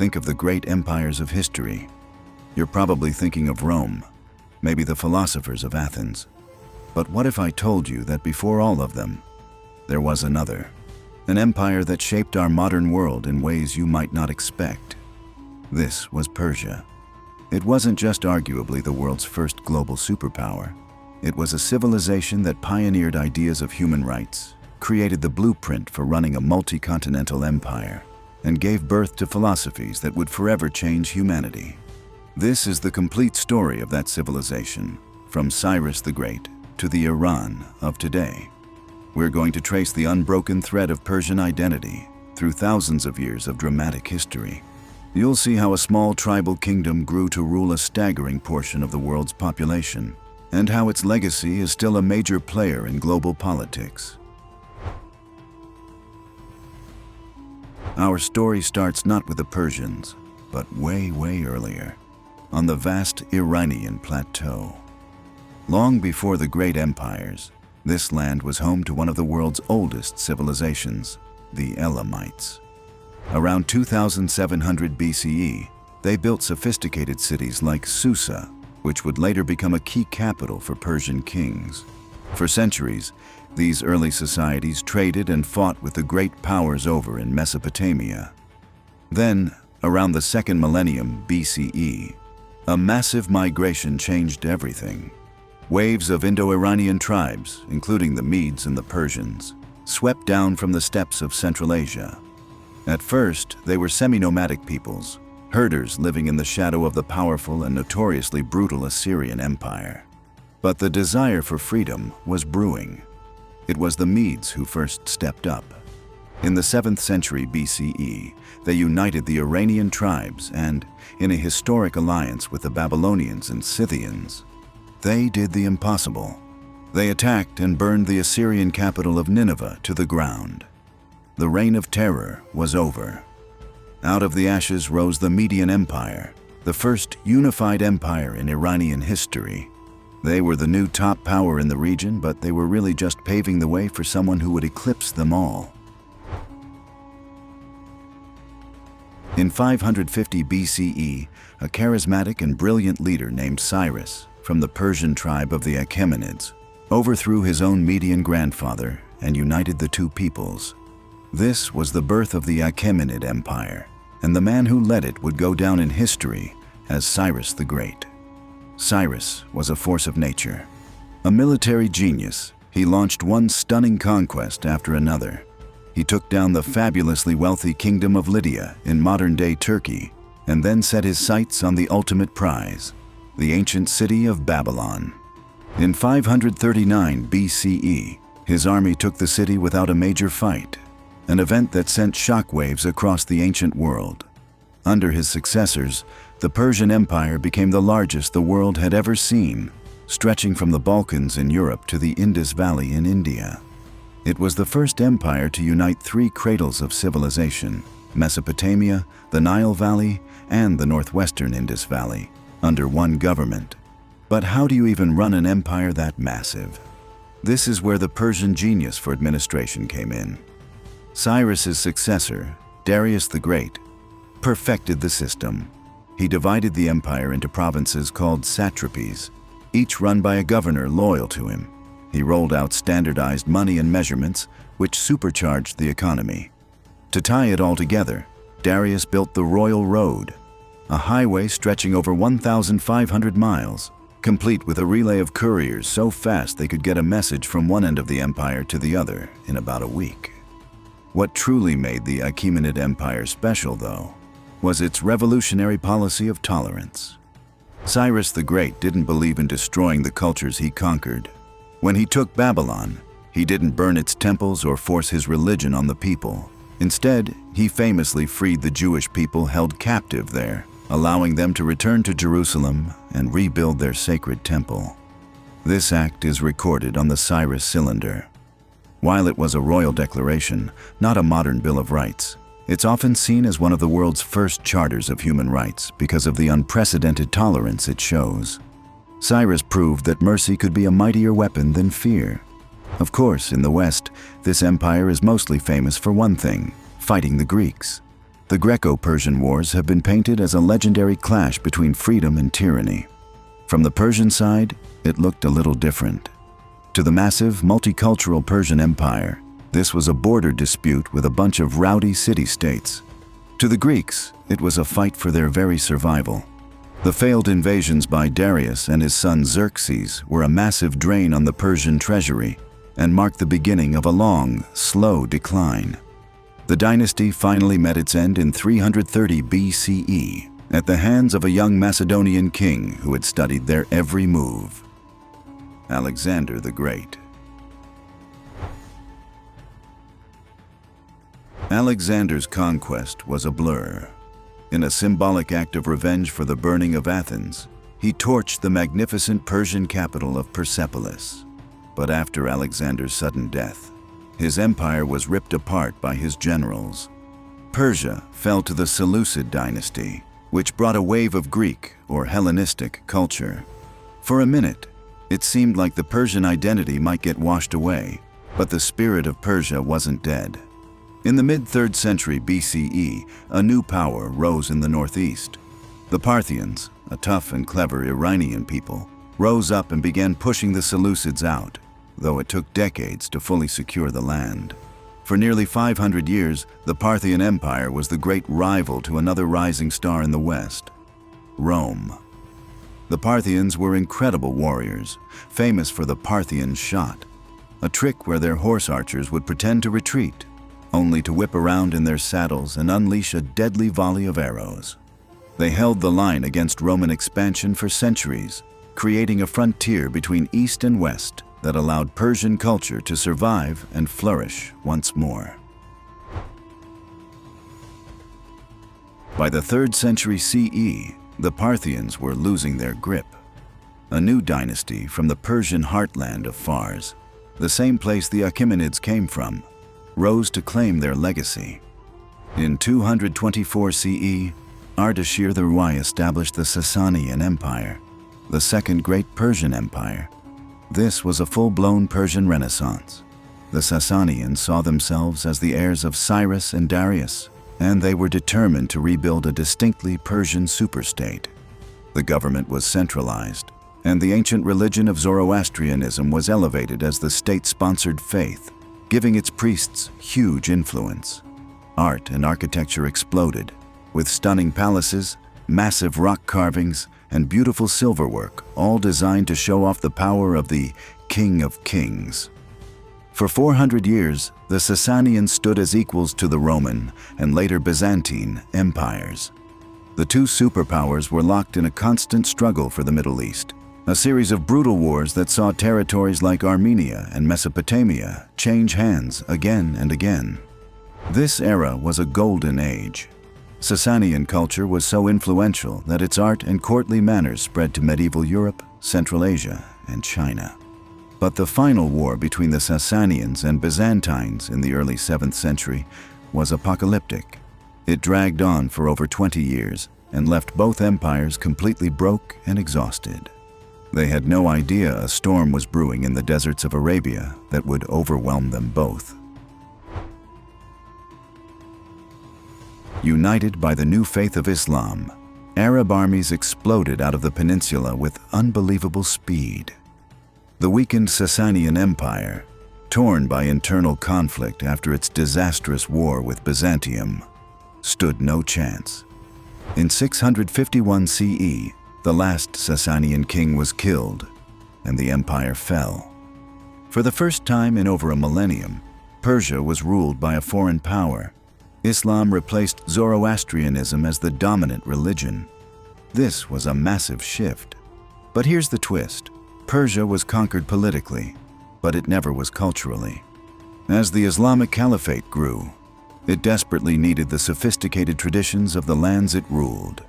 think of the great empires of history, you're probably thinking of Rome, maybe the philosophers of Athens. But what if I told you that before all of them, there was another, an empire that shaped our modern world in ways you might not expect? This was Persia. It wasn't just arguably the world's first global superpower. It was a civilization that pioneered ideas of human rights, created the blueprint for running a multi-continental empire, and gave birth to philosophies that would forever change humanity. This is the complete story of that civilization, from Cyrus the Great to the Iran of today. We're going to trace the unbroken thread of Persian identity through thousands of years of dramatic history. You'll see how a small tribal kingdom grew to rule a staggering portion of the world's population, and how its legacy is still a major player in global politics. Our story starts not with the Persians, but way earlier, on the vast Iranian plateau. Long before the great empires, this land was home to one of the world's oldest civilizations, the Elamites. Around 2700 BCE, they built sophisticated cities like Susa, which would later become a key capital for Persian kings. For centuries, these early societies traded and fought with the great powers over in Mesopotamia. Then, around the second millennium BCE, a massive migration changed everything. Waves of Indo-Iranian tribes, including the Medes and the Persians, swept down from the steppes of Central Asia. At first, they were semi-nomadic peoples, herders living in the shadow of the powerful and notoriously brutal Assyrian Empire. But the desire for freedom was brewing. It was the Medes who first stepped up. In the 7th century BCE, they united the Iranian tribes and, in a historic alliance with the Babylonians and Scythians, they did the impossible. They attacked and burned the Assyrian capital of Nineveh to the ground. The reign of terror was over. Out of the ashes rose the Median Empire, the first unified empire in Iranian history. They were the new top power in the region, but they were really just paving the way for someone who would eclipse them all. In 550 BCE, a charismatic and brilliant leader named Cyrus, from the Persian tribe of the Achaemenids, overthrew his own Median grandfather and united the two peoples. This was the birth of the Achaemenid Empire, and the man who led it would go down in history as Cyrus the Great. Cyrus was a force of nature. A military genius, he launched one stunning conquest after another. He took down the fabulously wealthy kingdom of Lydia in modern-day Turkey, and then set his sights on the ultimate prize, the ancient city of Babylon. In 539 BCE, his army took the city without a major fight, an event that sent shockwaves across the ancient world. Under his successors, the Persian Empire became the largest the world had ever seen, stretching from the Balkans in Europe to the Indus Valley in India. It was the first empire to unite three cradles of civilization: Mesopotamia, the Nile Valley, and the northwestern Indus Valley, under one government. But how do you even run an empire that massive? This is where the Persian genius for administration came in. Cyrus's successor, Darius the Great, perfected the system. He divided the empire into provinces called satrapies, each run by a governor loyal to him. He rolled out standardized money and measurements, which supercharged the economy. To tie it all together, Darius built the Royal Road, a highway stretching over 1,500 miles, complete with a relay of couriers so fast they could get a message from one end of the empire to the other in about a week. What truly made the Achaemenid Empire special, though, was its revolutionary policy of tolerance. Cyrus the Great didn't believe in destroying the cultures he conquered. When he took Babylon, he didn't burn its temples or force his religion on the people. Instead, he famously freed the Jewish people held captive there, allowing them to return to Jerusalem and rebuild their sacred temple. This act is recorded on the Cyrus Cylinder. While it was a royal declaration, not a modern Bill of Rights, it's often seen as one of the world's first charters of human rights because of the unprecedented tolerance it shows. Cyrus proved that mercy could be a mightier weapon than fear. Of course, in the West, this empire is mostly famous for one thing: fighting the Greeks. the Greco-Persian Wars have been painted as a legendary clash between freedom and tyranny. From the Persian side, it looked a little different. To the massive, multicultural Persian Empire, this was a border dispute with a bunch of rowdy city-states. To the Greeks, it was a fight for their very survival. The failed invasions by Darius and his son Xerxes were a massive drain on the Persian treasury and marked the beginning of a long, slow decline. The dynasty finally met its end in 330 BCE at the hands of a young Macedonian king who had studied their every move, Alexander the Great. Alexander's conquest was a blur. In a symbolic act of revenge for the burning of Athens, he torched the magnificent Persian capital of Persepolis. But after Alexander's sudden death, his empire was ripped apart by his generals. Persia fell to the Seleucid dynasty, which brought a wave of Greek or Hellenistic culture. For a minute, it seemed like the Persian identity might get washed away, but the spirit of Persia wasn't dead. In the mid-3rd century BCE, a new power rose in the northeast. The Parthians, a tough and clever Iranian people, rose up and began pushing the Seleucids out, though it took decades to fully secure the land. For nearly 500 years, the Parthian Empire was the great rival to another rising star in the west, Rome. The Parthians were incredible warriors, famous for the Parthian shot, a trick where their horse archers would pretend to retreat, only to whip around in their saddles and unleash a deadly volley of arrows. They held the line against Roman expansion for centuries, creating a frontier between East and West that allowed Persian culture to survive and flourish once more. By the 3rd century CE, the Parthians were losing their grip. A new dynasty from the Persian heartland of Fars, the same place the Achaemenids came from, rose to claim their legacy. In 224 CE, Ardashir I established the Sassanian Empire, the second great Persian empire. This was a full-blown Persian Renaissance. The Sassanians saw themselves as the heirs of Cyrus and Darius, and they were determined to rebuild a distinctly Persian superstate. The government was centralized, and the ancient religion of Zoroastrianism was elevated as the state-sponsored faith, giving its priests huge influence. Art and architecture exploded, with stunning palaces, massive rock carvings, and beautiful silverwork, all designed to show off the power of the King of Kings. For 400 years, the Sassanians stood as equals to the Roman and later Byzantine empires. The two superpowers were locked in a constant struggle for the Middle East, a series of brutal wars that saw territories like Armenia and Mesopotamia change hands again and again. This era was a golden age. Sassanian culture was so influential that its art and courtly manners spread to medieval Europe, Central Asia, and China. But the final war between the Sassanians and Byzantines in the early 7th century was apocalyptic. It dragged on for over 20 years and left both empires completely broke and exhausted. They had no idea a storm was brewing in the deserts of Arabia that would overwhelm them both. United by the new faith of Islam, Arab armies exploded out of the peninsula with unbelievable speed. The weakened Sassanian Empire, torn by internal conflict after its disastrous war with Byzantium, stood no chance. In 651 CE, the last Sassanian king was killed, and the empire fell. For the first time in over a millennium, Persia was ruled by a foreign power. Islam replaced Zoroastrianism as the dominant religion. This was a massive shift. But here's the twist. Persia was conquered politically, but it never was culturally. As the Islamic Caliphate grew, it desperately needed the sophisticated traditions of the lands it ruled.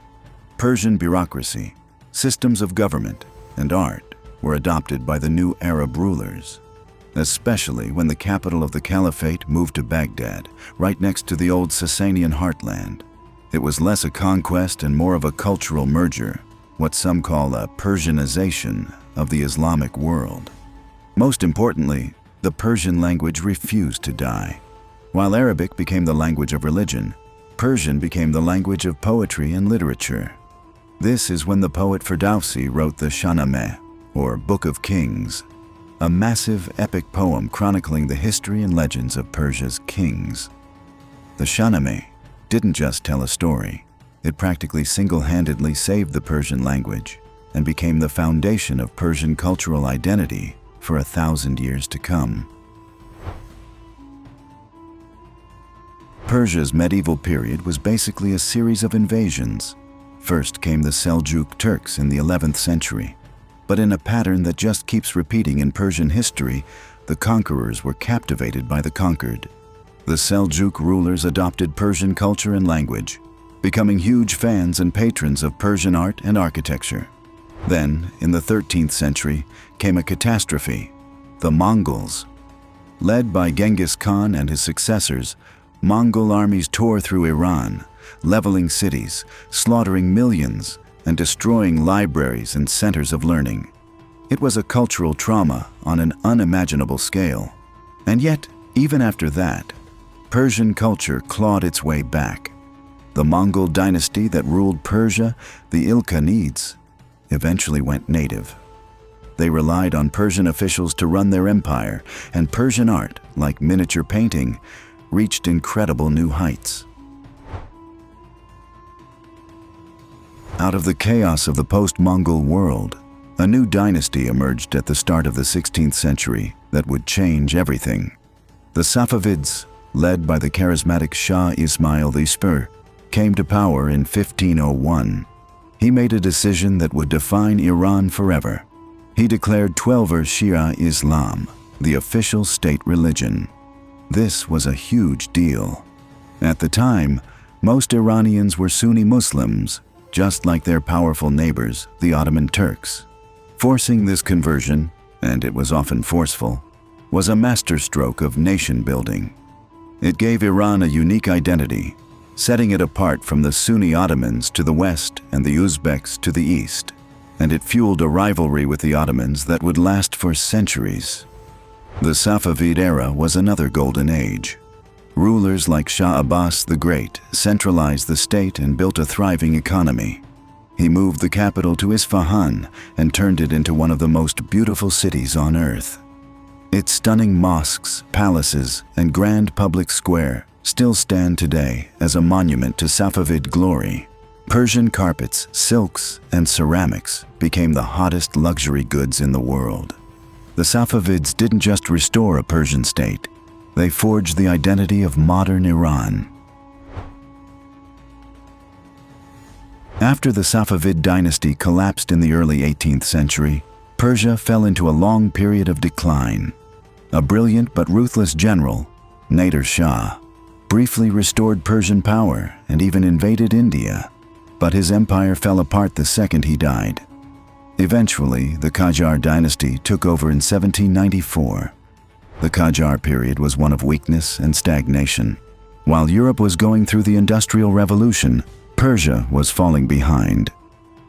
Persian bureaucracy, systems of government, and art were adopted by the new Arab rulers, especially when the capital of the Caliphate moved to Baghdad, right next to the old Sassanian heartland. It was less a conquest and more of a cultural merger, what some call a Persianization of the Islamic world. Most importantly, the Persian language refused to die. While Arabic became the language of religion, Persian became the language of poetry and literature. This is when the poet Ferdowsi wrote the Shahnameh, or Book of Kings, a massive epic poem chronicling the history and legends of Persia's kings. The Shahnameh didn't just tell a story. It practically single-handedly saved the Persian language and became the foundation of Persian cultural identity for 1,000 years to come. Persia's medieval period was basically a series of invasions. First came the Seljuk Turks in the 11th century, but in a pattern that just keeps repeating in Persian history, the conquerors were captivated by the conquered. The Seljuk rulers adopted Persian culture and language, becoming huge fans and patrons of Persian art and architecture. Then, in the 13th century, came a catastrophe, the Mongols. Led by Genghis Khan and his successors, Mongol armies tore through Iran, leveling cities, slaughtering millions, and destroying libraries and centers of learning. It was a cultural trauma on an unimaginable scale. And yet, even after that, Persian culture clawed its way back. The Mongol dynasty that ruled Persia, the Achaemenids, eventually went native. They relied on Persian officials to run their empire, and Persian art, like miniature painting, reached incredible new heights. Out of the chaos of the post-Mongol world, a new dynasty emerged at the start of the 16th century that would change everything. The Safavids, led by the charismatic Shah Ismail I, came to power in 1501. He made a decision that would define Iran forever. He declared Twelver Shia Islam the official state religion. This was a huge deal. At the time, most Iranians were Sunni Muslims, just like their powerful neighbors, the Ottoman Turks. Forcing this conversion, and it was often forceful, was a masterstroke of nation building. It gave Iran a unique identity, setting it apart from the Sunni Ottomans to the west and the Uzbeks to the east, and it fueled a rivalry with the Ottomans that would last for centuries. The Safavid era was another golden age. Rulers like Shah Abbas the Great centralized the state and built a thriving economy. He moved the capital to Isfahan and turned it into one of the most beautiful cities on earth. Its stunning mosques, palaces, and grand public square still stand today as a monument to Safavid glory. Persian carpets, silks, and ceramics became the hottest luxury goods in the world. The Safavids didn't just restore a Persian state, they forged the identity of modern Iran. After the Safavid dynasty collapsed in the early 18th century, Persia fell into a long period of decline. A brilliant but ruthless general, Nader Shah, briefly restored Persian power and even invaded India, but his empire fell apart the second he died. Eventually, the Qajar dynasty took over in 1794. The Qajar period was one of weakness and stagnation. While Europe was going through the Industrial Revolution, Persia was falling behind.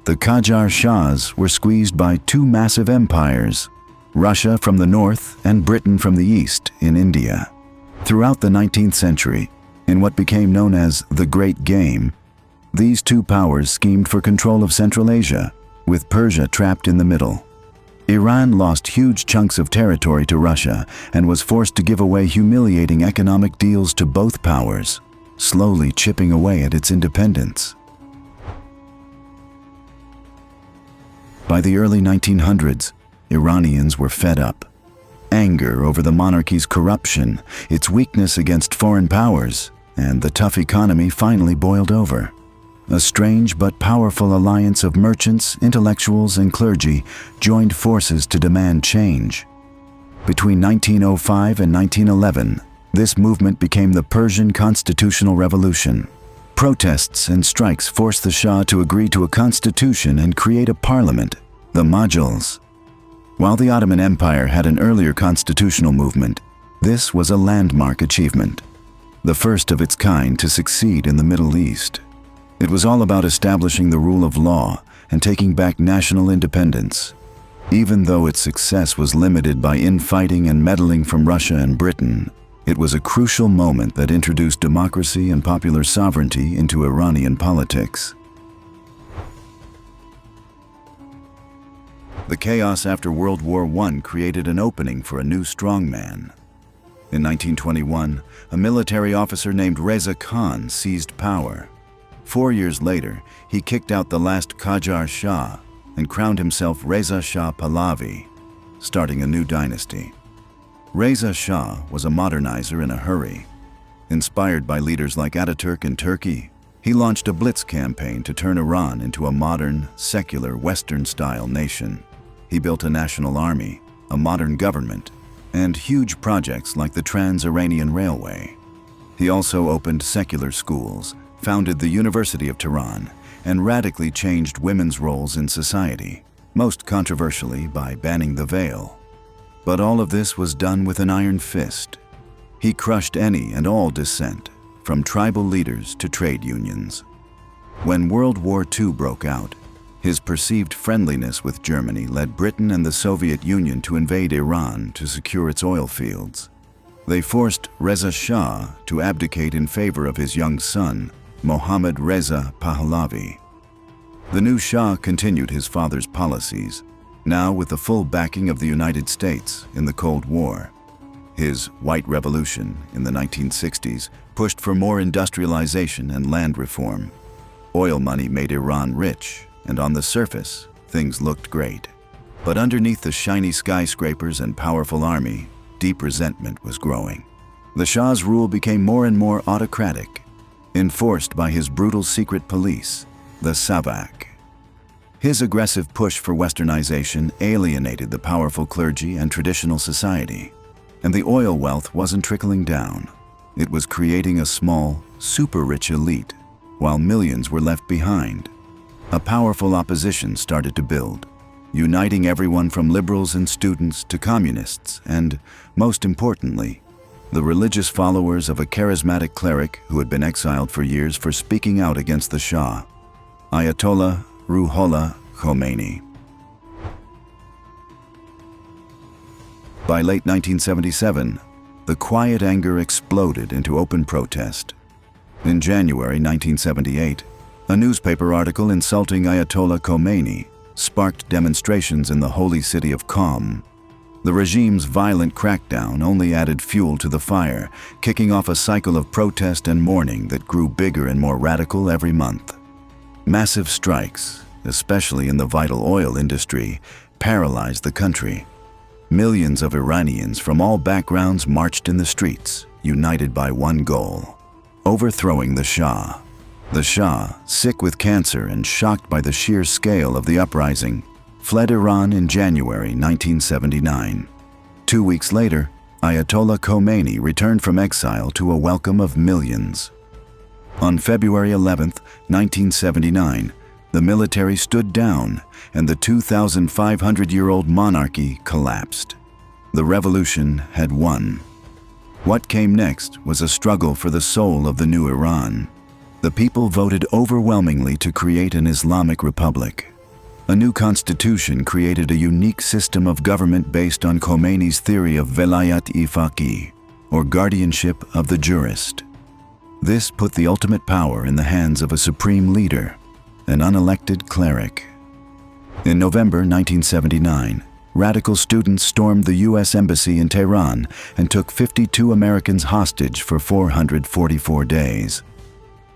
The Qajar Shahs were squeezed by two massive empires, Russia from the north and Britain from the east in India. Throughout the 19th century, in what became known as the Great Game, these two powers schemed for control of Central Asia, with Persia trapped in the middle. Iran lost huge chunks of territory to Russia and was forced to give away humiliating economic deals to both powers, slowly chipping away at its independence. By the early 1900s, Iranians were fed up. Anger over the monarchy's corruption, its weakness against foreign powers, and the tough economy finally boiled over. A strange but powerful alliance of merchants, intellectuals, and clergy joined forces to demand change. Between 1905 and 1911, this movement became the Persian Constitutional Revolution. Protests and strikes forced the Shah to agree to a constitution and create a parliament, the Majlis. While the Ottoman Empire had an earlier constitutional movement, this was a landmark achievement, the first of its kind to succeed in the Middle East. It was all about establishing the rule of law and taking back national independence. Even though its success was limited by infighting and meddling from Russia and Britain, It was a crucial moment that introduced democracy and popular sovereignty into Iranian politics. The chaos after World War I created an opening for a new strongman. In 1921, a military officer named Reza Khan seized power. 4 years later, he kicked out the last Qajar Shah and crowned himself Reza Shah Pahlavi, starting a new dynasty. Reza Shah was a modernizer in a hurry. Inspired by leaders like Ataturk in Turkey, he launched a blitz campaign to turn Iran into a modern, secular, Western-style nation. He built a national army, a modern government, and huge projects like the Trans-Iranian Railway. He also opened secular schools, founded the University of Tehran, and radically changed women's roles in society, most controversially by banning the veil. But all of this was done with an iron fist. He crushed any and all dissent, from tribal leaders to trade unions. When World War II broke out, his perceived friendliness with Germany led Britain and the Soviet Union to invade Iran to secure its oil fields. They forced Reza Shah to abdicate in favor of his young son, Mohammad Reza Pahlavi. The new Shah continued his father's policies, now with the full backing of the United States in the Cold War. His White Revolution in the 1960s pushed for more industrialization and land reform. Oil money made Iran rich, and on the surface, things looked great. But underneath the shiny skyscrapers and powerful army, deep resentment was growing. The Shah's rule became more and more autocratic, enforced by his brutal secret police, the Savak. His aggressive push for westernization alienated the powerful clergy and traditional society, and the oil wealth wasn't trickling down. It was creating a small, super-rich elite, while millions were left behind. A powerful opposition started to build, uniting everyone from liberals and students to communists and, most importantly, the religious followers of a charismatic cleric who had been exiled for years for speaking out against the Shah, Ayatollah Ruhollah Khomeini. By late 1977, the quiet anger exploded into open protest. In January 1978, a newspaper article insulting Ayatollah Khomeini sparked demonstrations in the holy city of Qom. The regime's violent crackdown only added fuel to the fire, kicking off a cycle of protest and mourning that grew bigger and more radical every month. Massive strikes, especially in the vital oil industry, paralyzed the country. Millions of Iranians from all backgrounds marched in the streets, united by one goal: overthrowing the Shah. The Shah, sick with cancer and shocked by the sheer scale of the uprising, fled Iran in January 1979. 2 weeks later, Ayatollah Khomeini returned from exile to a welcome of millions. On February 11, 1979, the military stood down and the 2,500-year-old monarchy collapsed. The revolution had won. What came next was a struggle for the soul of the new Iran. The people voted overwhelmingly to create an Islamic republic. A new constitution created a unique system of government based on Khomeini's theory of velayat-i-faqih, or guardianship of the jurist. This put the ultimate power in the hands of a supreme leader, an unelected cleric. In November 1979, radical students stormed the U.S. Embassy in Tehran and took 52 Americans hostage for 444 days.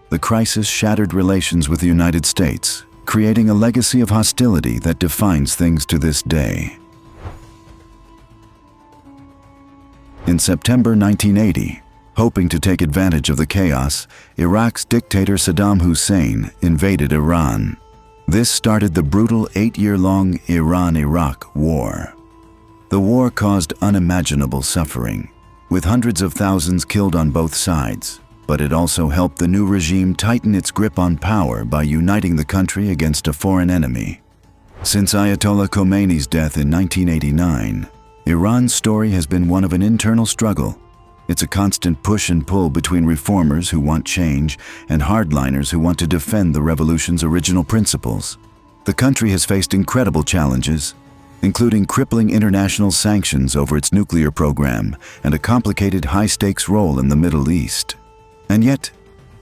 The crisis shattered relations with the United States, creating a legacy of hostility that defines things to this day. In September 1980, hoping to take advantage of the chaos, Iraq's dictator Saddam Hussein invaded Iran. This started the brutal 8-year-long Iran-Iraq War. The war caused unimaginable suffering, with hundreds of thousands killed on both sides. But it also helped the new regime tighten its grip on power by uniting the country against a foreign enemy. Since Ayatollah Khomeini's death in 1989, Iran's story has been one of an internal struggle. It's a constant push and pull between reformers who want change and hardliners who want to defend the revolution's original principles. The country has faced incredible challenges: including crippling international sanctions over its nuclear program and a complicated high-stakes role in the Middle East. And yet,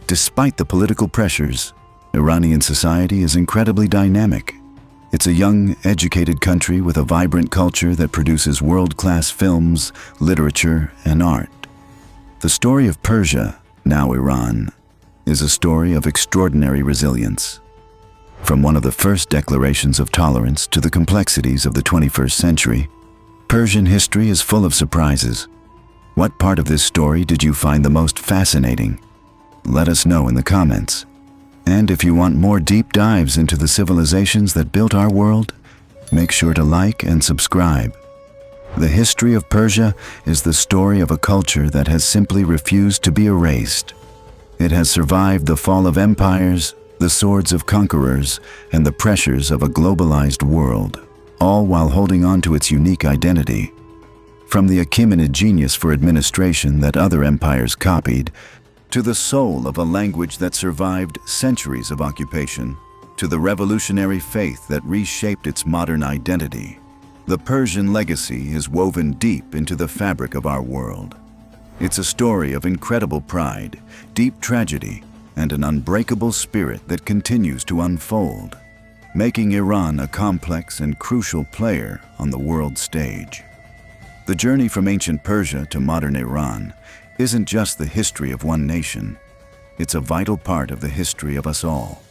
despite the political pressures, Iranian society is incredibly dynamic. It's a young, educated country with a vibrant culture that produces world-class films, literature, and art. The story of Persia, now Iran, is a story of extraordinary resilience. From one of the first declarations of tolerance to the complexities of the 21st century, Persian history is full of surprises. What part of this story did you find the most fascinating? Let us know in the comments. And if you want more deep dives into the civilizations that built our world, make sure to like and subscribe. The history of Persia is the story of a culture that has simply refused to be erased. It has survived the fall of empires, the swords of conquerors, and the pressures of a globalized world, all while holding on to its unique identity. From the Achaemenid genius for administration that other empires copied, to the soul of a language that survived centuries of occupation, to the revolutionary faith that reshaped its modern identity, the Persian legacy is woven deep into the fabric of our world. It's a story of incredible pride, deep tragedy, and an unbreakable spirit that continues to unfold, making Iran a complex and crucial player on the world stage. The journey from ancient Persia to modern Iran isn't just the history of one nation. It's a vital part of the history of us all.